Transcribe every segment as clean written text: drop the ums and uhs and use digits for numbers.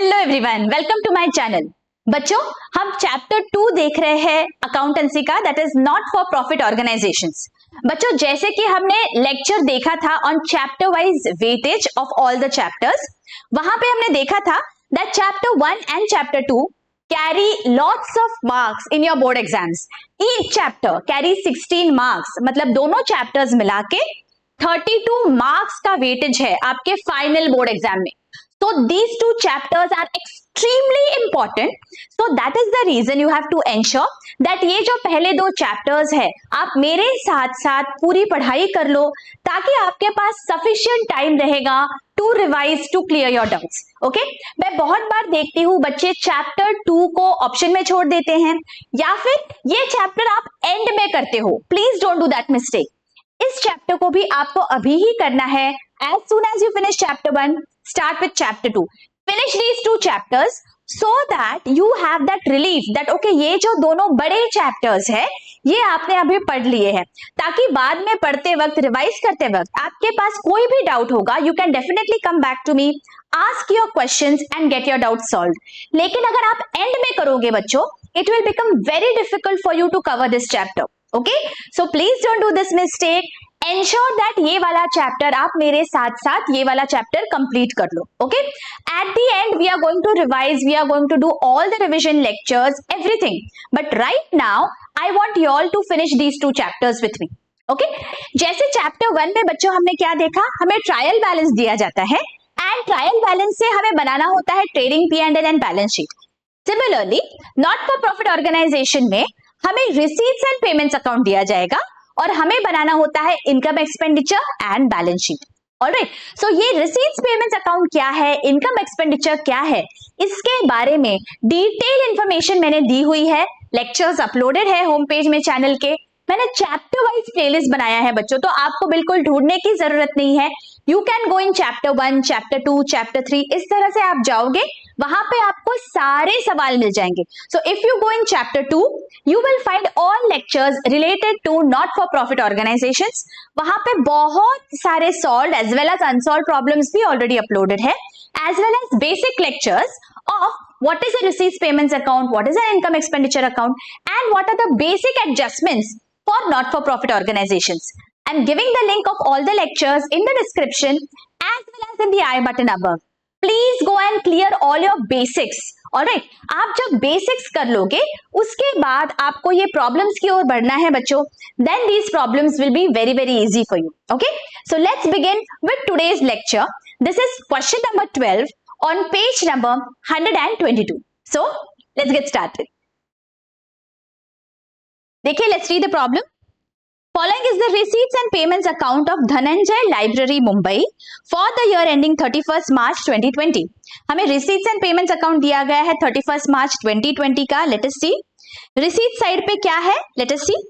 Hello everyone, welcome to my channel. बच्चों, हम chapter 2 देख रहे हैं अकाउंटेंसी का, that is not for profit organisations. बच्चों, जैसे कि हमने लेक्चर देखा था on chapter wise weightage of all the chapters, वहां पे हमने देखा था that chapter 1 and chapter 2 carry lots of marks in your board exams. Each chapter carry 16 marks, मतलब दोनों चैप्टर्स मिला के 32 मार्क्स का वेटेज है आपके फाइनल बोर्ड एग्जाम में। So these two chapters are extremely important. So that is the reason you have to ensure that ये जो पहले दो chapters है आप मेरे साथ साथ पूरी पढ़ाई कर लो, ताकि आपके पास sufficient time रहेगा to revise, to clear your doubts. Okay? मैं बहुत बार देखती हूँ बच्चे chapter 2 को option में छोड़ देते हैं, या फिर ये chapter आप end में करते हो. Please don't do that mistake. इस चैप्टर को भी आपको अभी ही करना है. As soon as you finish chapter 1, start with chapter 2. Finish these two chapters so that you have that relief that okay, ये जो दोनों बड़े chapters है ये आपने अभी पढ़ लिए हैं, ताकि बाद में पढ़ते वक्त, रिवाइज करते वक्त आपके पास कोई भी डाउट होगा, you can definitely come back to me, ask your questions and get your doubts solved. लेकिन अगर आप end में करोगे बच्चों, it will become very difficult for you to cover this chapter. Okay, so please don't do this mistake. Ensure that ये वाला chapter आप मेरे साथ साथ ये वाला चैप्टर कंप्लीट कर लो. Okay, at the end we are going to revise, we are going to do all the revision lectures, everything, but right now I want you all to finish these two chapters with me. Okay, जैसे chapter 1 में बच्चों हमने क्या देखा, हमें trial balance दिया जाता है एंड ट्रायल बैलेंस से हमें बनाना होता है trading P&L and balance sheet. Similarly not for profit organisation में हमें रिसीट्स एंड पेमेंट्स अकाउंट दिया जाएगा और हमें बनाना होता है income expenditure and balance sheet. Alright, so ये रिसीट्स पेमेंट्स अकाउंट क्या है, इनकम एक्सपेंडिचर क्या है, इसके बारे में डिटेल इंफॉर्मेशन मैंने दी हुई है. लेक्चर्स अपलोडेड है होम पेज में चैनल के. मैंने चैप्टर वाइज प्लेलिस्ट बनाया है बच्चों, तो आपको बिल्कुल ढूंढने की जरूरत नहीं है. You can go in chapter 1, chapter 2, chapter 3, इस तरह से आप जाओगे, वहां पे आपको सारे सवाल मिल जाएंगे. So if you go in chapter 2, you will find all lectures related to not for profit organisations. वहां पे बहुत सारे solved as well as unsolved problems भी ऑलरेडी अपलोडेड है, as well as basic lectures of what is a receipts payments account, what is an income expenditure account, and what are the basic adjustments for not for profit organizations. I'm giving the link of all the lectures in the description as well as in the I button above. Please go and clear all your basics. Alright, आप जब basics कर लोगे उसके बाद आपको ये problems की ओर बढ़ना है बच्चों, then these problems will be very very easy for you. Okay, so let's begin with today's lecture. This is question number 12 on page number 122. So let's get started. देखिए, let's read the problem. Following is the receipts and payments account of Dhananjay Library Mumbai for the year ending 31st March 2020. हमें receipts and payments account दिया गया है 31st March 2020 का. Let us see. Receipt side पे क्या है? Let us see.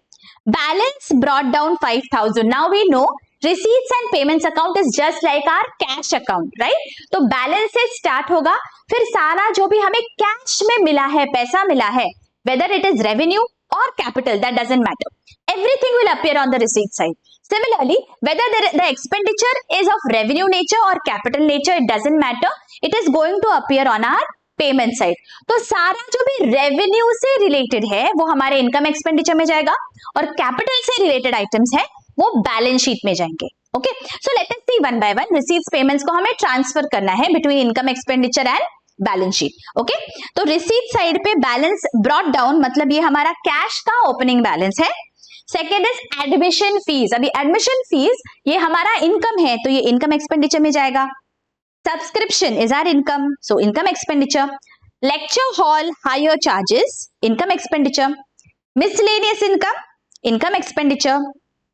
Balance brought down 5,000. Now we know receipts and payments account is just like our cash account, right? तो balance से start होगा, फिर सारा जो भी हमें कैश में मिला है, पैसा मिला है, whether it is revenue or capital, that doesn't matter. Everything will appear on the receipt side. Similarly, whether the expenditure is of revenue nature or capital nature, it doesn't matter. It is going to appear on our payment side. तो सारा जो भी revenue से related है वो हमारे income expenditure में जाएगा, और कैपिटल से रिलेटेड आइटम्स है वो बैलेंस शीट में जाएंगे. Okay, so let us see one by one. Receipts payments को हमें ट्रांसफर करना है between income expenditure and balance sheet. Okay, तो रिसीट साइड पे बैलेंस ब्रॉट डाउन, मतलब ये हमारा कैश का ओपनिंग बैलेंस है. Second is admission fees. अभी एडमिशन फीस ये हमारा इनकम है, तो ये इनकम एक्सपेंडिचर में जाएगा. Subscription is our income, so income expenditure. Lecture hall hire charges, income expenditure. Miscellaneous income, income expenditure.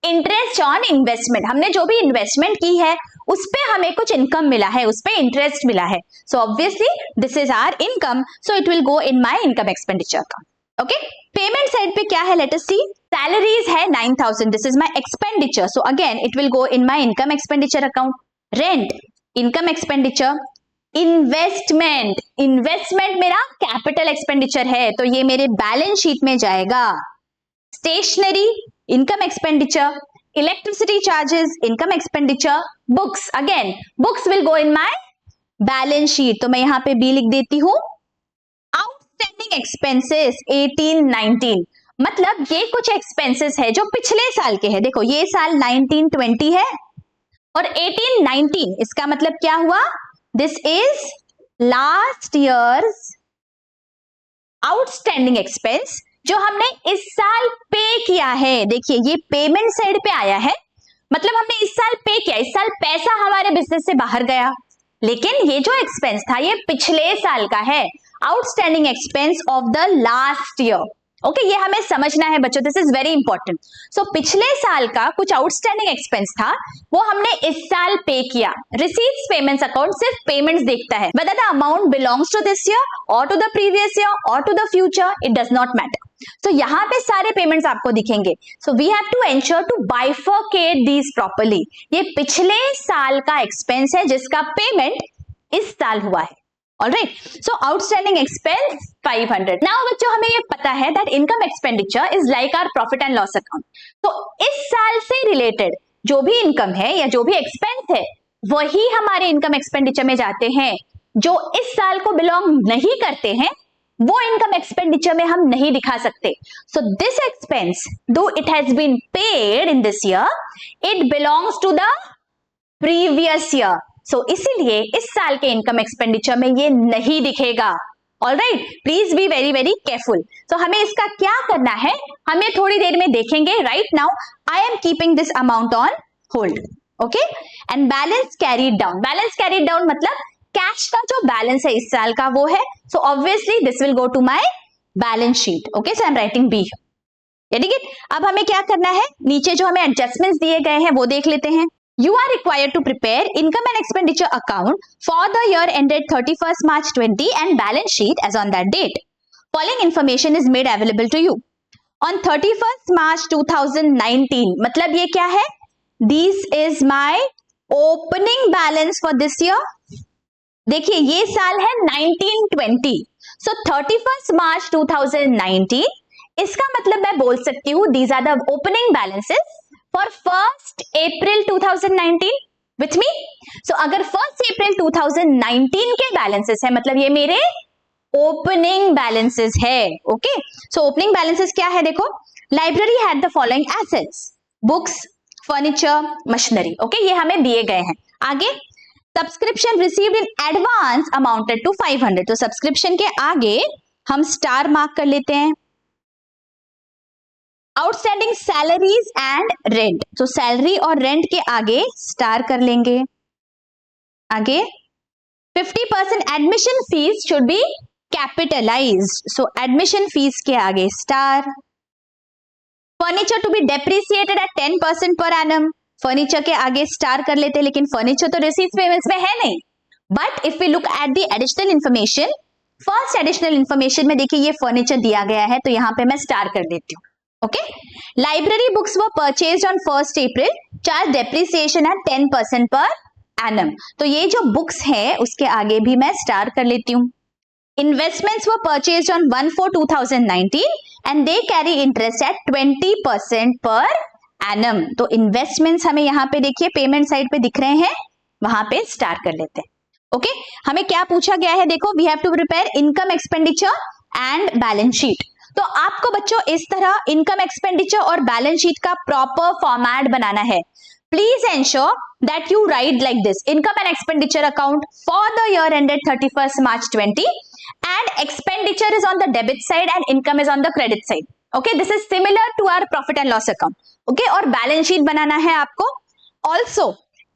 Interest on investment, हमने जो भी इन्वेस्टमेंट की है उस पे हमें कुछ इनकम मिला है, उस पे इंटरेस्ट मिला है, so obviously this is our income, so it will go in my income expenditure account. Okay, payment side पे क्या है? Let us see. Salaries है 9,000, this is my expenditure, so again it will go in my income expenditure account. Rent, income expenditure. Investment, investment मेरा capital expenditure है, तो ये मेरे balance sheet में जाएगा. Stationery, income expenditure. Electricity charges, income expenditure. Books, again books will go in my balance sheet, तो मैं यहां पे बी लिख देती हूं। आउटस्टैंडिंग एक्सपेंसेस 18-19, मतलब ये कुछ एक्सपेंसेस है जो पिछले साल के हैं। देखो ये साल 19-20 है और 18-19, इसका मतलब क्या हुआ, this is last years outstanding expense जो हमने इस साल पे किया है। देखिए ये पेमेंट साइड पे आया है, मतलब हमने इस साल पे किया, इस साल पैसा हमारे बिजनेस से बाहर गया, लेकिन ये जो एक्सपेंस था ये पिछले साल का है, outstanding expense of the last year. Okay, ये हमें समझना है बच्चों, दिस इज वेरी इंपॉर्टेंट। सो पिछले साल का कुछ आउटस्टैंडिंग एक्सपेंस था, वो हमने इस साल पे किया। रिसीट्स पेमेंट्स अकाउंट सिर्फ पेमेंट्स देखता है, whether the amount belongs to this year or to the previous year or to the future, it does not matter. तो यहाँ पे सारे पेमेंट्स आपको दिखेंगे। So we have to ensure to bifurcate these properly. ये पिछले साल का एक्सपेंस है जिसका पेमेंट इस साल हुआ है। Alright, so outstanding expense 500। Now बच्चों हमें ये पता है that income expenditure is like our profit and loss account. तो इस साल से रिलेटेड जो भी इनकम है या जो भी एक्सपेंस है वही हमारे इनकम एक्सपेंडिचर में जाते हैं। जो इस साल को बिलोंग नहीं करते हैं वो इनकम एक्सपेंडिचर में हम नहीं दिखा सकते। So this expense though it has been paid in this year, it belongs to the previous year. So इसीलिए इस साल के इनकम एक्सपेंडिचर में ये नहीं दिखेगा। Alright, please be very very careful. तो हमें इसका क्या करना है, हमें थोड़ी देर में देखेंगे। Right now I am keeping this amount on hold. Okay, and balance carried down. Balance carried down मतलब कैश का जो बैलेंस है इस साल का वो है। So obviously this will go to my balance sheet. Okay, so I am writing B. ठीक है, अब हमें क्या करना है, नीचे जो हमें एडजस्टमेंट्स दिए गए हैं वो देख लेते हैं। You are required to prepare income and expenditure account for the year ended 31st March 20 and balance sheet as on that date. Following information is made available to you. On 31st March 2019, मतलब ये क्या है, This is my opening balance for this year. देखिए ये साल है 1920, so 31st March 2019, इसका मतलब मैं बोल सकती हूँ these are the opening balances for 1st April 2019 with me. So अगर 1st April 2019 के बैलेंसेस है मतलब ये मेरे ओपनिंग बैलेंसेस है। ओके, सो ओपनिंग बैलेंसेस क्या है, देखो library had the following assets, books, furniture, machinery. Okay, ये हमें दिए गए हैं। आगे subscription received in advance amounted to 500। तो सब्सक्रिप्शन के आगे हम स्टार मार्क कर लेते हैं। आउटस्टैंडिंग सैलरीज एंड रेंट, तो सैलरी और रेंट के आगे स्टार कर लेंगे। आगे 50% admission fees should be capitalized, so admission fees के आगे star. Furniture to be depreciated at 10% per annum, furniture के आगे स्टार कर लेते हैं, लेकिन फर्नीचर तो रिसीट्स पेमेंट्स में है नहीं। But if we look at the additional information, first additional information में देखिए ये फर्नीचर दिया गया है तो यहां पे मैं स्टार कर देती हूँ। Okay, library books were purchased on 1st April, charge depreciation at 10% per annum, तो ये जो बुक्स है उसके आगे भी मैं स्टार कर लेती हूँ। Investments were purchased on 1/4/2019 and they carry interest eight 20% per annum, तो इन्वेस्टमेंट्स हमें यहाँ पे देखिए पेमेंट साइड पे दिख रहे हैं, वहां पे स्टार कर लेते हैं। ओके, हमें क्या पूछा गया है, देखो we have to prepare income expenditure and balance sheet. तो आपको बच्चों इस तरह इनकम एक्सपेंडिचर और बैलेंस शीट का प्रॉपर फॉर्मेट बनाना है। Please ensure that you write like this, income and expenditure account for the year ended 31st March 20 and expenditure is on the debit side and income is on the credit side. Okay, this is similar to our profit and loss account. Okay, और balance sheet बनाना है आपको। Also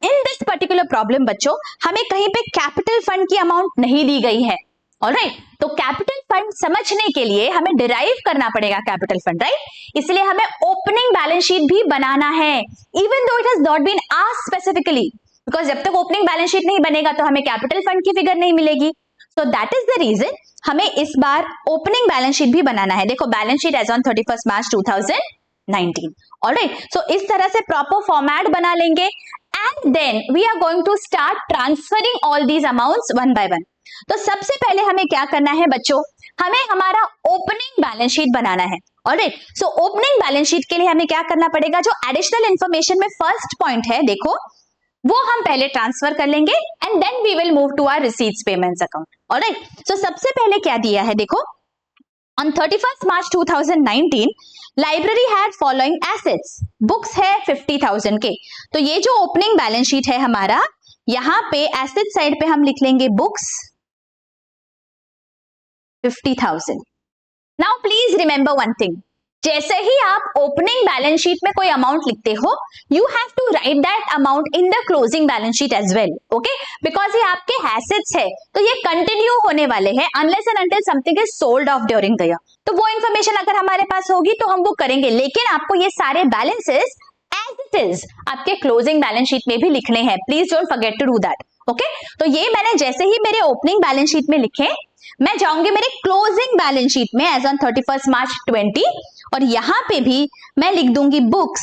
in this particular problem बच्चों हमें कहीं पे capital fund की amount नहीं दी गई है। ऑलराइट, तो कैपिटल फंड समझने के लिए हमें डिराइव करना पड़ेगा कैपिटल फंड, राइट, इसलिए हमें ओपनिंग बैलेंस शीट भी बनाना है, even though it has not been asked specifically, because जब तक ओपनिंग बैलेंस शीट नहीं बनेगा तो हमें कैपिटल फंड की फिगर नहीं मिलेगी। So that is the reason हमें इस बार ओपनिंग बैलेंस शीट भी बनाना है। देखो balance sheet as on 31st March 2019। Alright, so इस तरह से प्रॉपर फॉर्मेट बना लेंगे and then we are going to start transferring all these amounts one by one. तो सबसे पहले हमें क्या करना है बच्चों, हमें हमारा ओपनिंग बैलेंस शीट बनाना है। Alright, so opening balance sheet के लिए हमें क्या करना पड़ेगा, जो एडिशनल इंफॉर्मेशन में फर्स्ट पॉइंट है देखो वो हम पहले ट्रांसफर कर लेंगे and then we will move to our receipts payments account. Alright, so सबसे पहले क्या दिया है देखो, on 31st March 2019 library had following assets, books है 50,000 के। तो ये जो ओपनिंग बैलेंस शीट है हमारा, यहां पे एसेट साइड पे हम लिख लेंगे books 50,000। Now please remember one thing, जैसे ही आप ओपनिंग बैलेंस शीट में कोई अमाउंट लिखते हो, you have to write that amount in the closing balance sheet as well, okay, because ये आपके एसेट्स है तो ये कंटिन्यू होने वाले हैं unless and until something is sold off during the year. तो वो इन्फॉर्मेशन अगर हमारे पास होगी तो हम वो करेंगे, लेकिन आपको ये सारे बैलेंसेस एज इट इज आपके क्लोजिंग बैलेंस शीट में भी लिखने हैं। Please don't forget to do that, okay. तो ये मैंने जैसे ही मेरे ओपनिंग बैलेंस शीट में लिखे, मैं जाऊंगी मेरे क्लोजिंग बैलेंस शीट में एज ऑन 31st March 20 और यहां पे भी मैं लिख दूंगी books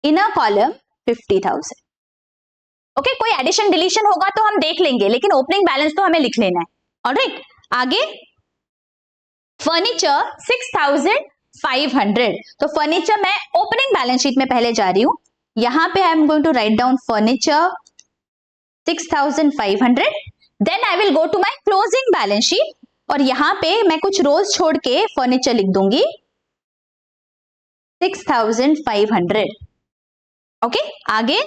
in a column 50,000, okay. कोई एडिशन डिलीशन होगा तो हम देख लेंगे, लेकिन ओपनिंग बैलेंस तो हमें लिख लेना है। ऑलराइट, आगे फर्नीचर 6,500। तो फर्नीचर मैं ओपनिंग बैलेंस शीट में पहले जा रही हूं, यहां पे I am going to write down furniture 6,500। Then I will go to my closing balance sheet और यहां पे मैं कुछ रोज छोड़ के फर्नीचर लिख दूंगी 6,500, ओके। आगे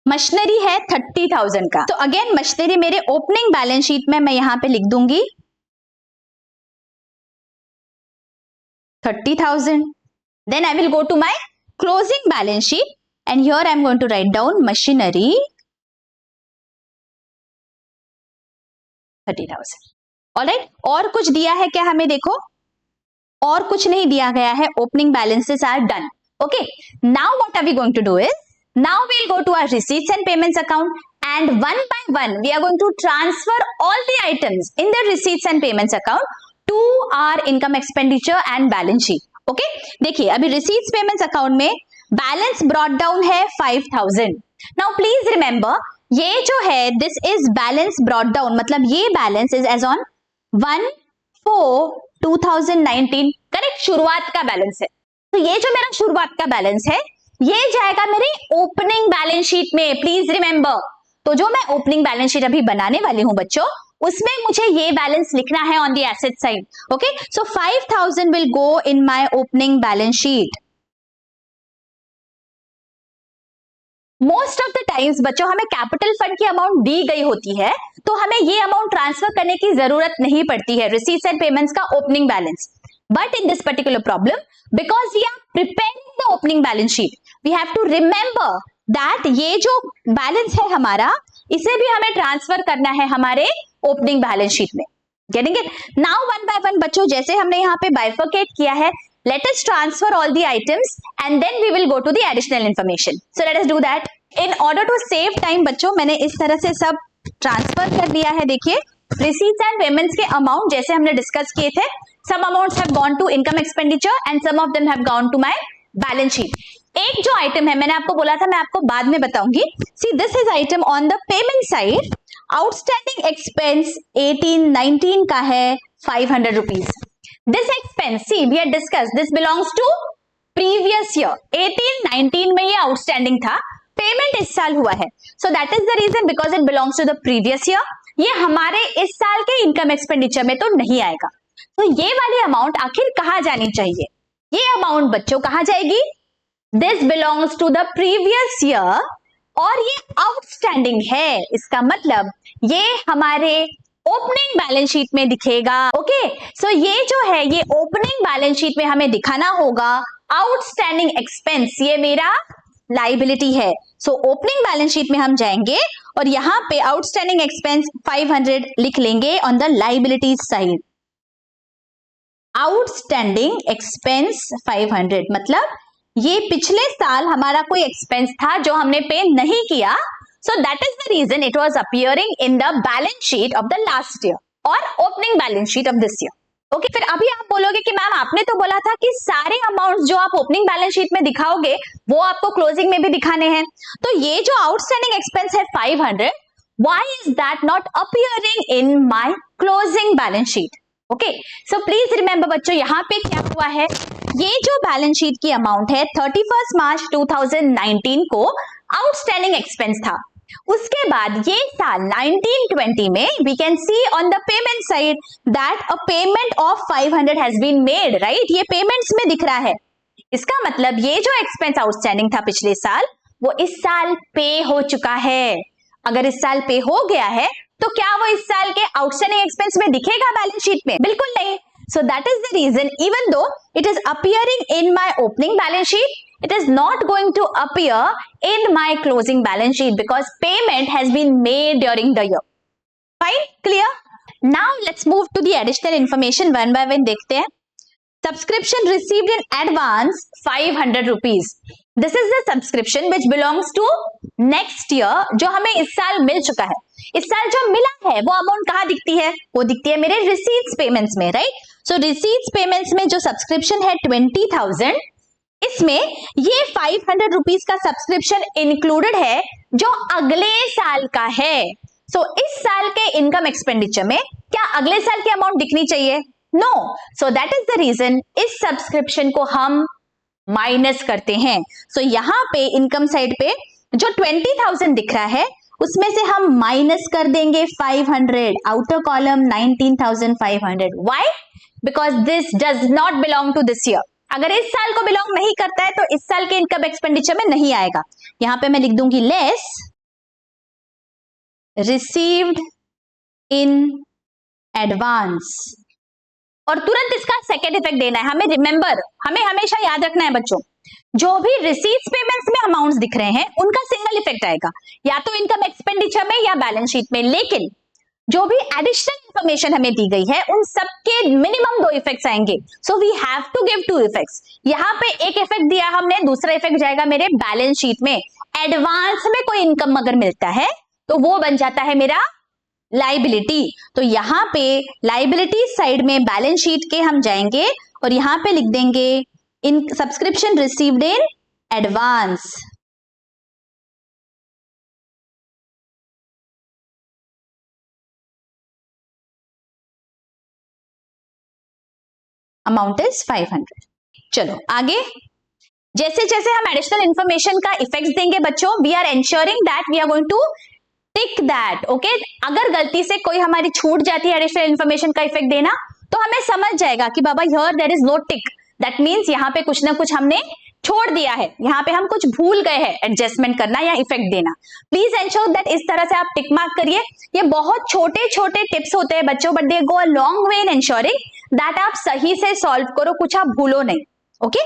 मशीनरी है 30,000 का, तो अगेन मशीनरी मेरे ओपनिंग बैलेंस शीट में मैं यहां पे लिख दूंगी 30,000। Then I will go to my closing balance sheet and here I am going to write down machinery 30,000। Alright, और कुछ दिया है क्या हमें? देखो, और कुछ नहीं दिया गया है, opening balances are done, okay. Now what are we going to do is, now we will go to our receipts and payments account and one by one we are going to transfer all the items in the receipts and payments account to our income expenditure and balance sheet, okay। देखिए अभी receipts payments account में balance brought down है 5,000। now please remember ये जो है this is balance brought down, मतलब ये balance is as on 1/4/2019, correct, शुरुआत का बैलेंस है। तो ये जो मेरा शुरुआत का बैलेंस है ये जाएगा मेरे ओपनिंग बैलेंस शीट में, प्लीज रिमेंबर। तो जो मैं ओपनिंग बैलेंस शीट अभी बनाने वाली हूं बच्चों, उसमें मुझे ये बैलेंस लिखना है on the asset side, okay. So 5,000 will go in my opening balance sheet. Most of the times बच्चों हमें कैपिटल फंड की अमाउंट दी गई होती है, तो हमें ये अमाउंट ट्रांसफर करने की जरूरत नहीं पड़ती है, रिसीट्स एंड पेमेंट्स का opening balance. But in this particular problem, because we are preparing the opening balance sheet, we have to remember that ये जो बैलेंस है हमारा, इसे भी हमें ट्रांसफर करना है हमारे ओपनिंग बैलेंस शीट में। Getting it? Now one by one बच्चों, जैसे हमने यहाँ पे बाइफरकेट किया है, let us transfer all the items and then we will go to the additional information. So let us do that. In order to save time बच्चों, मैंने इस तरह से सब ट्रांसफर कर दिया है। देखिए receipts and payments के अमाउंट जैसे हमने डिस्कस किए थे, some amounts have gone to income expenditure and some of them have gone to my balance sheet. एक जो आइटम है मैंने आपको बोला था मैं आपको बाद में बताऊंगी। See this is item on the payment side. Outstanding expense 18-19 का है 500 rupees. This expense, see we had discussed, this belongs to previous year. 18-19 में ये outstanding था, payment इस साल हुआ है, so that is the reason because it belongs to the previous year. ये हमारे इस साल के income expenditure में तो नहीं आएगा। तो ये वाली अमाउंट आखिर कहाँ जानी चाहिए? ये अमाउंट बच्चों कहाँ जाएगी? This belongs to the previous year और ये outstanding है, इसका मतलब ये हमारे ओपनिंग बैलेंस शीट में दिखेगा, ओके। सो ये जो है ये ओपनिंग बैलेंस शीट में हमें दिखाना होगा आउटस्टैंडिंग एक्सपेंस, ये मेरा लाइबिलिटी है। सो ओपनिंग बैलेंस शीट में हम जाएंगे और यहाँ पे आउटस्टैंडिंग एक्सपेंस 500 लिख लेंगे on the liability side. Outstanding expense 500 मतलब ये पिछले साल हमारा कोई एक्सपेंस था जो हमने पे नहीं किया, so that is the reason it was appearing in the balance sheet of the last year or opening balance sheet of this year. Okay, फिर अभी आप बोलोगे कि मैम आपने तो बोला था कि सारे अमाउंट्स जो आप ओपनिंग बैलेंस शीट में दिखाओगे वो आपको क्लोजिंग में भी दिखाने हैं, तो ये जो आउटस्टैंडिंग एक्सपेंस है 500, why is that not appearing in my closing balance sheet? Okay, so please remember बच्चों यहाँ पे क्या हुआ है, ये जो बैलेंस शीट की अमाउंट है 31 मार्च 2019 को आउटस्टैंडिंग एक्सपेंस था। उसके बाद ये साल 1920 में we can see on the payment side that a payment of 500 has been made, right? ये पेमेंट्स में दिख रहा है। इसका मतलब ये जो एक्सपेंस आउटस्टैंडिंग था पिछले साल वो इस साल पे हो चुका है। अगर इस साल पे हो गया है तो क्या वो इस साल के आउटस्टैंडिंग एक्सपेंस में दिखेगा बैलेंस शीट में? बिल्कुल नहीं। So that is the reason, even though it is appearing in my opening balance sheet, it is not going to appear in my closing balance sheet because payment has been made during the year. Fine? Clear? Now let's move to the additional information one by one देखते हैं। Subscription received in advance 500 rupees. This is the subscription which belongs to next year, जो हमें इस साल मिल चुका है। इस साल जो मिला है वो अमाउंट कहाँ दिखती है? वो दिखती है मेरे रिसीट्स पेमेंट्स में, राइट? सो रिसीट्स पेमेंट्स में जो सब्सक्रिप्शन है 20,000, इसमें ये 500 रुपीज का सब्सक्रिप्शन इंक्लूडेड है जो अगले साल का है। सो इस साल के इनकम एक्सपेंडिचर में क्या अगले साल की अमाउंट दिखनी चाहिए? No. So that is the reason इस सब्सक्रिप्शन को हम माइनस करते हैं। सो यहां पे इनकम साइड पे जो 20,000 दिख रहा है उसमें से हम माइनस कर देंगे 500, outer column 19,500। Why? Because this does not belong to this year. अगर इस साल को बिलोंग नहीं करता है तो इस साल के इनकम एक्सपेंडिचर में नहीं आएगा। यहां पे मैं लिख दूंगी लेस रिसीव्ड इन एडवांस, और तुरंत इसका सेकेंड इफेक्ट देना है। हमें रिमेंबर, हमें हमेशा याद रखना है बच्चों, जो भी रिसीट्स पेमेंट्स में अमाउंट्स दिख रहे हैं उनका सिंगल इफेक्ट आएगा, या तो इनकम एक्सपेंडिचर में या बैलेंस शीट में। लेकिन जो भी एडिशनल इंफॉर्मेशन हमें दी गई है उन सबके मिनिमम 2 इफेक्ट्स आएंगे। So we have to give 2 effects. यहाँ पे एक इफेक्ट दिया हमने, दूसरा इफेक्ट जाएगा मेरे बैलेंस शीट में। एडवांस में कोई इनकम अगर मिलता है तो वो बन जाता है मेरा लाइबिलिटी। तो यहाँ पे लाइबिलिटी साइड में बैलेंस शीट के हम जाएंगे और यहाँ पे लिख देंगे in subscription received in advance. Amount is 500। चलो आगे, जैसे जैसे हम एडिशनल इंफॉर्मेशन का इफेक्ट्स देंगे बच्चों, we are ensuring that we are going to tick that. Okay, अगर गलती से कोई हमारी छूट जाती है एडिशनल इंफॉर्मेशन का इफेक्ट देना तो हमें समझ जाएगा कि बाबा here there is no tick, that means यहाँ पे कुछ ना कुछ हमने छोड़ दिया है, यहाँ पे हम कुछ भूल गए हैं एडजस्टमेंट करना या इफेक्ट देना। प्लीज एंश्योर दैट इस तरह से आप टिक मार्क करिए। ये बहुत छोटे छोटे टिप्स होते हैं बच्चों, but they go a long way in ensuring that आप सही से सॉल्व करो, कुछ आप भूलो नहीं। ओके,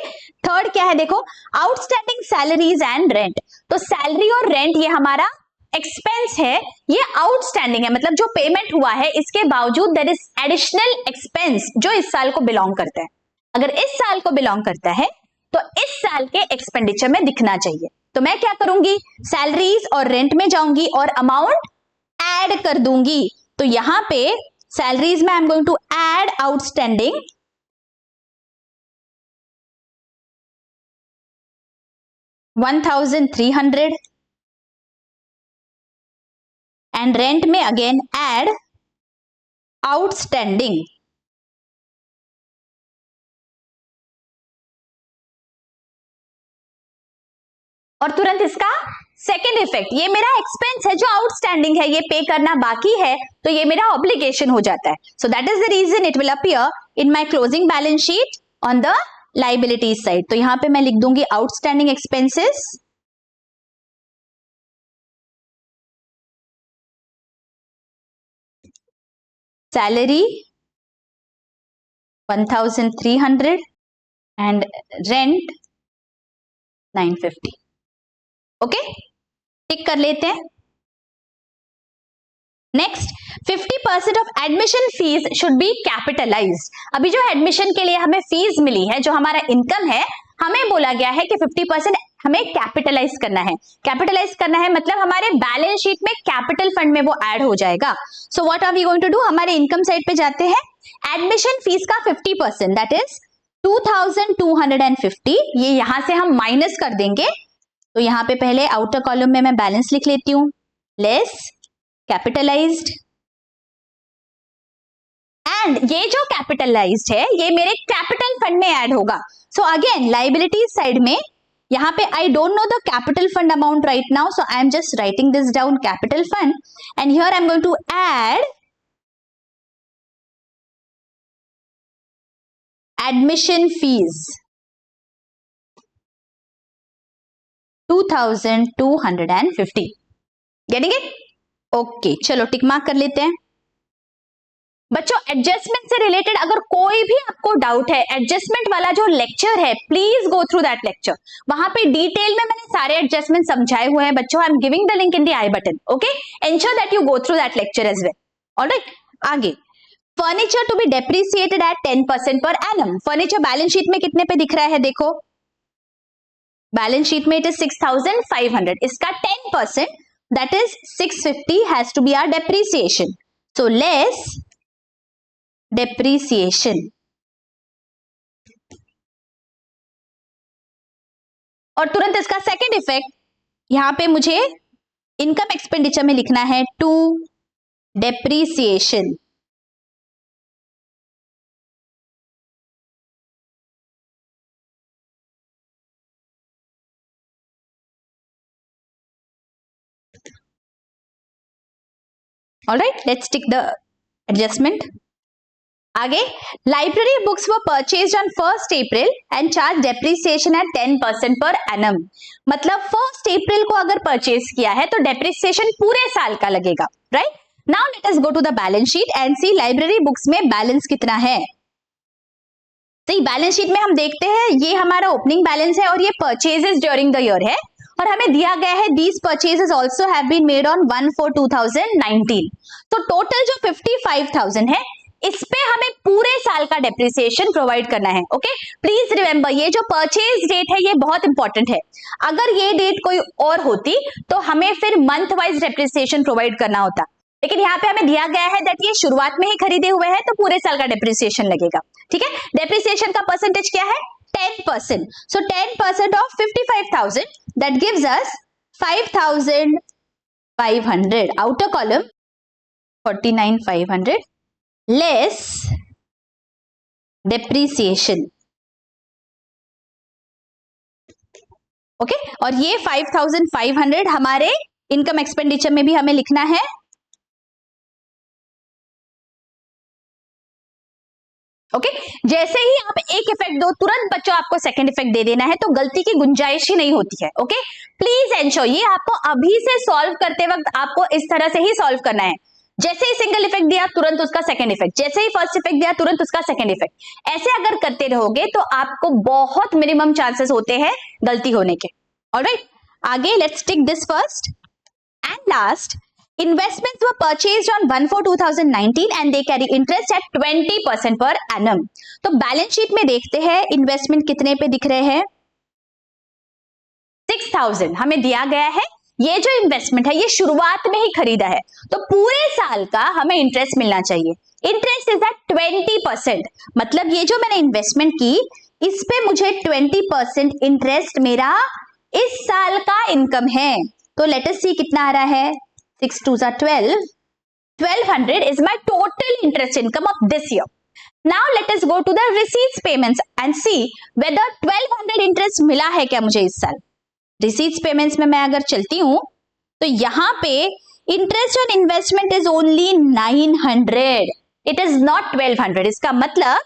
थर्ड क्या है देखो, आउटस्टैंडिंग सैलरीज एंड रेंट। तो सैलरी और रेंट ये हमारा एक्सपेंस है, ये आउटस्टैंडिंग है, मतलब जो पेमेंट हुआ है इसके बावजूद देयर इज एडिशनल एक्सपेंस जो इस साल को बिलोंग करता है। अगर इस साल को बिलोंग करता है तो इस साल के एक्सपेंडिचर में दिखना चाहिए। तो मैं क्या करूंगी, सैलरीज और रेंट में जाऊंगी और अमाउंट ऐड कर दूंगी। तो यहां पे सैलरीज में I am going to add outstanding 1,300 and rent में अगेन ऐड आउटस्टैंडिंग 1,000 और तुरंत इसका सेकेंड इफेक्ट, ये मेरा एक्सपेंस है जो आउटस्टैंडिंग है, ये पे करना बाकी है तो ये मेरा ऑब्लिगेशन हो जाता है। So that is the reason it will appear in my closing balance sheet on the liabilities side. तो यहां पे मैं लिख दूंगी outstanding expenses salary 1,300 and rent 950। Okay, tick कर लेते हैं। Next, 50% of admission fees should be capitalised. अभी जो एडमिशन के लिए हमें फीस मिली है, जो हमारा इनकम है, हमें बोला गया है कि 50% हमें कैपिटलाइज करना है। कैपिटलाइज करना है मतलब हमारे बैलेंस शीट में कैपिटल फंड में वो ऐड हो जाएगा। So what are we going to do, हमारे इनकम साइड पे जाते हैं, एडमिशन फीस का 50% दैट इज 2,250, ये यहां से हम माइनस कर देंगे। तो यहां पे पहले आउटर कॉलम में मैं बैलेंस लिख लेती हूं, लेस कैपिटलाइज्ड एंड ये जो कैपिटलाइज्ड है ये मेरे कैपिटल फंड में ऐड होगा. सो अगेन लाइबिलिटीज साइड में यहाँ पे I don't know the capital fund amount right now, so I am just writing this down capital fund and here I am going to add admission fees 2250. Getting it? Okay, चलो tick mark कर लेते हैं. बच्चों adjustment से related अगर कोई भी आपको डाउट है, एडजस्टमेंट वाला जो लेक्चर है please go through that lecture. वहां पे डिटेल में मैंने सारे एडजस्टमेंट समझाए हुए हैं बच्चों. I am giving the link in the i button. Okay, ensure that you go through that lecture as well. Alright, आगे furniture to be depreciated at 10% per annum. Furniture balance sheet में कितने पे दिख रहा है? देखो बैलेंस शीट में it is 6500. इसका 10% that is 650 has to be our depreciation. So less depreciation. और तुरंत इसका सेकंड इफेक्ट यहां पे मुझे इनकम एक्सपेंडिचर में लिखना है to depreciation. Alright, let's tick the adjustment. आगे library books were purchased on 1st April and charge depreciation at 10% per annum. मतलब 1st April को अगर परचेज किया है तो डेप्रिसिएशन पूरे साल का लगेगा. Right, now let us go to the balance sheet and see library books में बैलेंस कितना है. तो बैलेंस शीट में हम देखते हैं ये हमारा ओपनिंग बैलेंस है और ये परचेजेस ड्यूरिंग द ईयर है और हमें दिया गया है these purchases also have been made on 1/4/2019. तो टोटल जो 55,000 है इस पे हमें पूरे साल का डेप्रिसिएशन प्रोवाइड करना है. ओके, प्लीज रिमेंबर ये जो परचेज डेट है ये बहुत इंपॉर्टेंट है. अगर ये डेट कोई और होती तो हमें फिर मंथ वाइज डेप्रिसिएशन प्रोवाइड करना होता, लेकिन यहाँ पे हमें दिया गया है दैट ये शुरुआत में ही खरीदे हुए हैं तो पूरे साल का डेप्रिसिएशन लगेगा. ठीक है, डेप्रिसिएशन का परसेंटेज क्या है? 10%. सो 10% of 55,000 that gives us 5,500. Outer column 49,500 less depreciation. Okay, और ये 5,500 हमारे इनकम एक्सपेंडिचर में भी हमें लिखना है. ओके, जैसे ही आप एक इफेक्ट दो तुरंत बच्चों आपको सेकंड इफेक्ट दे देना है तो गलती की गुंजाइश ही नहीं होती है. ओके, प्लीज एंश्योर ये आपको अभी से सॉल्व करते वक्त आपको इस तरह से ही सॉल्व करना है. जैसे ही सिंगल इफेक्ट दिया तुरंत उसका सेकंड इफेक्ट, जैसे ही फर्स्ट इफेक्ट दिया तुरंत उसका सेकंड इफेक्ट. ऐसे अगर करते रहोगे तो आपको बहुत मिनिमम चांसेस होते हैं गलती होने के. ऑलराइट, आगे let's take this first and last. Investments were purchased on 1/4/2019 and they carry interest at 20% per annum. तो बैलेंस शीट में देखते हैं इन्वेस्टमेंट कितने पे दिख रहे हैं? 6,000 हमें दिया गया है. ये जो इन्वेस्टमेंट है ये शुरुआत में ही खरीदा है तो पूरे साल का हमें इंटरेस्ट मिलना चाहिए. Interest is at 20%. मतलब ये जो मैंने इन्वेस्टमेंट की इस पे मुझे 20% इंटरेस्ट मेरा इस साल का इनकम है. तो लेट अस सी कितना आ रहा है. 6 2s are 12. 1,200 is my total interest income of this year. Now let us go to the receipts payments and see whether 1,200 interest मिला है क्या मुझे इस साल. Receipts payments में मैं अगर चलती हूं तो यहाँ पे interest on investment is only 900. It is not 1,200. इसका मतलब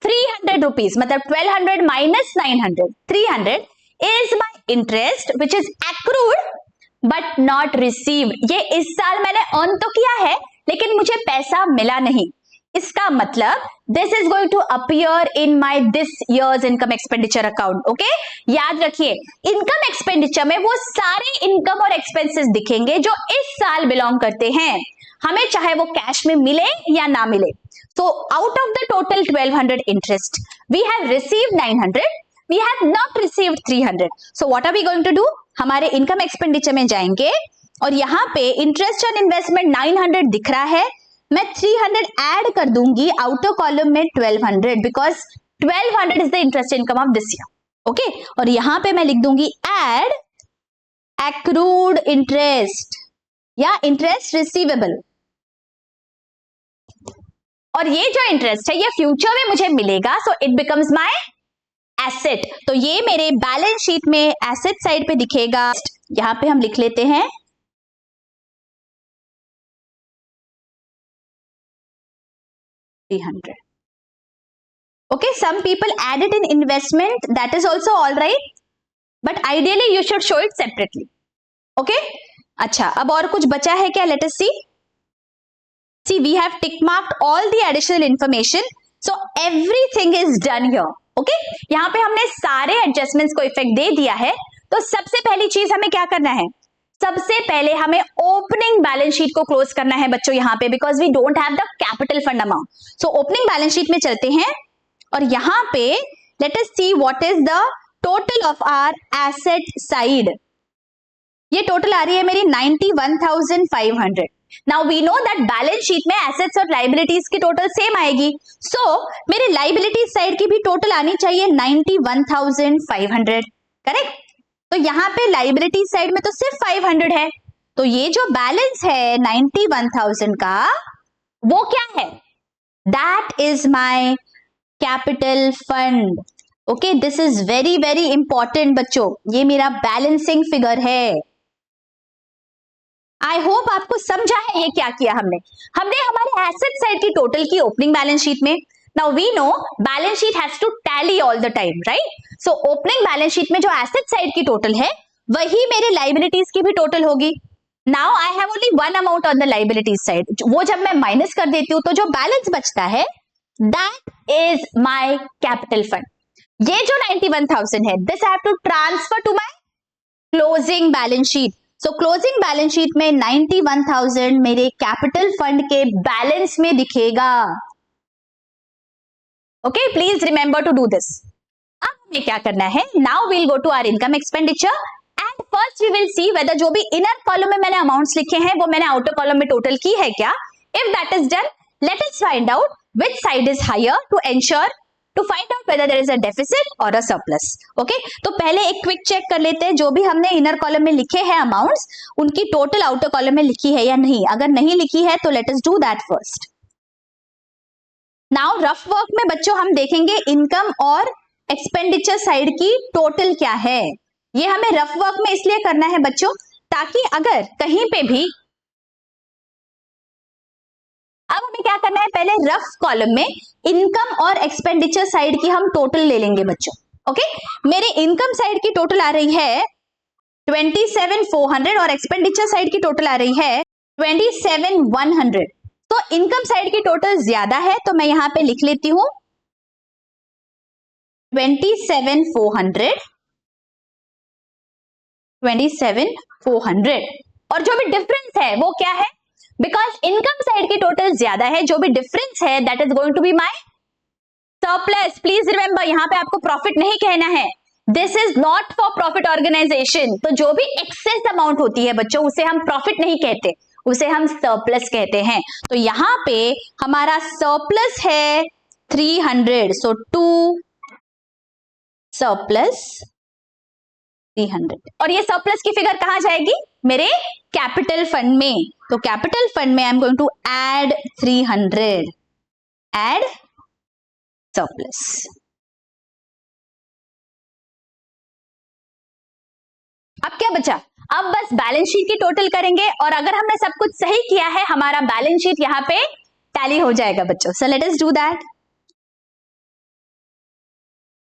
300 rupees. मतलब 1,200 minus 900. 300 is my interest which is accrued but not received. ये इस साल मैंने अर्न तो किया है लेकिन मुझे पैसा मिला नहीं. इसका मतलब this is going to appear in my this year's income expenditure account. Okay, याद रखिए इनकम एक्सपेंडिचर में वो सारे इनकम और एक्सपेंसेस दिखेंगे जो इस साल बिलोंग करते हैं, हमें चाहे वो कैश में मिले या ना मिले. So out of the total 1,200 interest, we have received 900, we have not received 300. So what are we going to do? हमारे इनकम एक्सपेंडिचर में जाएंगे और यहाँ पे इंटरेस्ट ऑन इन्वेस्टमेंट 900 दिख रहा है, मैं 300 ऐड कर दूंगी आउटर कॉलम में 1,200 because 1,200 is the interest income of this year. Okay, और यहाँ पे मैं लिख दूंगी एड एक्रूड इंटरेस्ट या इंटरेस्ट रिसीवेबल. और ये जो इंटरेस्ट है ये फ्यूचर में मुझे मिलेगा, so it becomes my asset. तो ये मेरे बैलेंस शीट में एसेट साइड पे दिखेगा। यहां पे हम लिख लेते हैं 300. Okay, some people add it in investment, that is also all right, but ideally you should show it separately. Okay, अच्छा, अब और कुछ बचा है क्या? Let us see. See, we have tick marked all the additional information, so everything is done here. Okay, यहाँ पे हमने सारे adjustments को इफेक्ट दे दिया है। तो सबसे पहली चीज हमें क्या करना है? सबसे पहले हमें ओपनिंग बैलेंस शीट को क्लोज करना है बच्चों यहाँ पे, because we don't have the capital fund amount. So opening balance sheet में चलते हैं और यहाँ पे let us see what is the total of our asset side. ये टोटल आ रही है मेरी 91,500। Now we know that balance sheet में एसेट्स और लाइबिलिटीज की टोटल सेम आएगी, सो मेरे लाइबिलिटीज साइड की भी टोटल आनी चाहिए 91,500, करेक्ट। तो यहाँ पे लाइबिलिटी साइड में तो सिर्फ 500 है, तो ये जो बैलेंस है 91,000 का वो क्या है? That is my capital fund. Okay, this is very very important बच्चों, ये मेरा बैलेंसिंग फिगर है। आई होप आपको समझा है ये क्या किया हमने हमारे एसेट साइड की टोटल की ओपनिंग बैलेंस शीट में। Now we know balance sheet has to tally all the time, right? So opening balance sheet में जो एसेट साइड की टोटल है वही मेरे लाइबिलिटीज की भी टोटल होगी। Now I have only one amount on the liabilities side, वो जब मैं माइनस कर देती हूं तो जो बैलेंस बचता है that is my capital fund. ये जो 91,000 है this I have to transfer to my closing balance sheet. So closing balance sheet में 91,000 मेरे कैपिटल फंड के बैलेंस में दिखेगा। Okay, please remember to do this. अब हमें क्या करना है? Now we'll go to our income expenditure and first we will see whether जो भी इनर कॉलम में मैंने अमाउंट्स लिखे हैं वो मैंने आउटर कॉलम में टोटल की है क्या। If that is done, let us find out which side is higher to ensure to find out whether there is a deficit or a surplus. Okay, तो पहले एक क्विक चेक कर लेते हैं, जो भी हमने इनर कॉलम में लिखे हैं अमाउंट्स उनकी टोटल आउटर कॉलम में लिखी है या नहीं। अगर नहीं लिखी है तो let us do that first. Now rough work में बच्चों हम देखेंगे इनकम और एक्सपेंडिचर साइड की टोटल क्या है। ये हमें रफ वर्क में इसलिए करना है बच्चों ताकि अगर कहीं पे भी, अब हमें क्या करना है, पहले रफ कॉलम में इनकम और एक्सपेंडिचर साइड की हम टोटल ले लेंगे बच्चों। ओके, मेरे इनकम साइड की टोटल आ रही है 27,400 और एक्सपेंडिचर साइड की टोटल आ रही है 27,100। तो इनकम साइड की टोटल ज्यादा है तो मैं यहां पे लिख लेती हूं 27,400 और जो भी डिफरेंस है वो क्या है? बिकॉज इनकम साइड की टोटल ज्यादा है, जो भी डिफरेंस है that is going to be my surplus. Please remember, यहां पे आपको प्रॉफिट नहीं कहना है, this is not for profit organisation. तो जो भी एक्सेस अमाउंट होती है बच्चों उसे हम प्रॉफिट नहीं कहते, उसे हम सरप्लस कहते हैं। तो यहां पे हमारा सरप्लस है 300, सो 2 सरप्लस 300 और ये सरप्लस की फिगर कहां जाएगी? मेरे कैपिटल फंड में। तो कैपिटल फंड में I am going to add 300, add surplus. अब क्या बचा? अब बस बैलेंस शीट की टोटल करेंगे और अगर हमने सब कुछ सही किया है हमारा बैलेंस शीट यहाँ पे टैली हो जाएगा बच्चों। सो लेट अस डू दैट।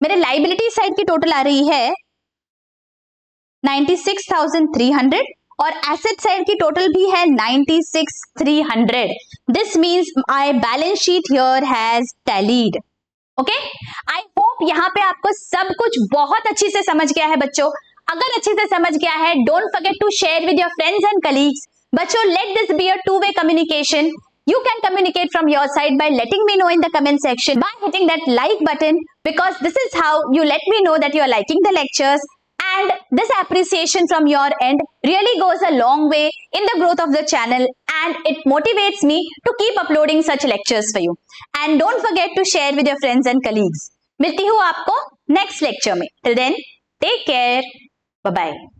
मेरे लाइबिलिटी साइड की टोटल आ रही है 96,300 और एसेट साइड की टोटल भी है 96,300। This means my balance sheet here has tallied. Okay, I hope यहाँ पे आपको सब कुछ बहुत अच्छी से समझ गया है बच्चों। अगर अच्छे से समझ गया है, don't forget to share with your friends and colleagues. बच्चों, let this be a two-way communication. You can communicate from your side by letting me know in the comment section by hitting that like button, because this is how you let me know that you are liking the lectures, and this appreciation from your end really goes a long way in the growth of the channel and it motivates me to keep uploading such lectures for you. And don't forget to share with your friends and colleagues. मिलती हूँ आपको next lecture में. Till then, take care. Bye bye.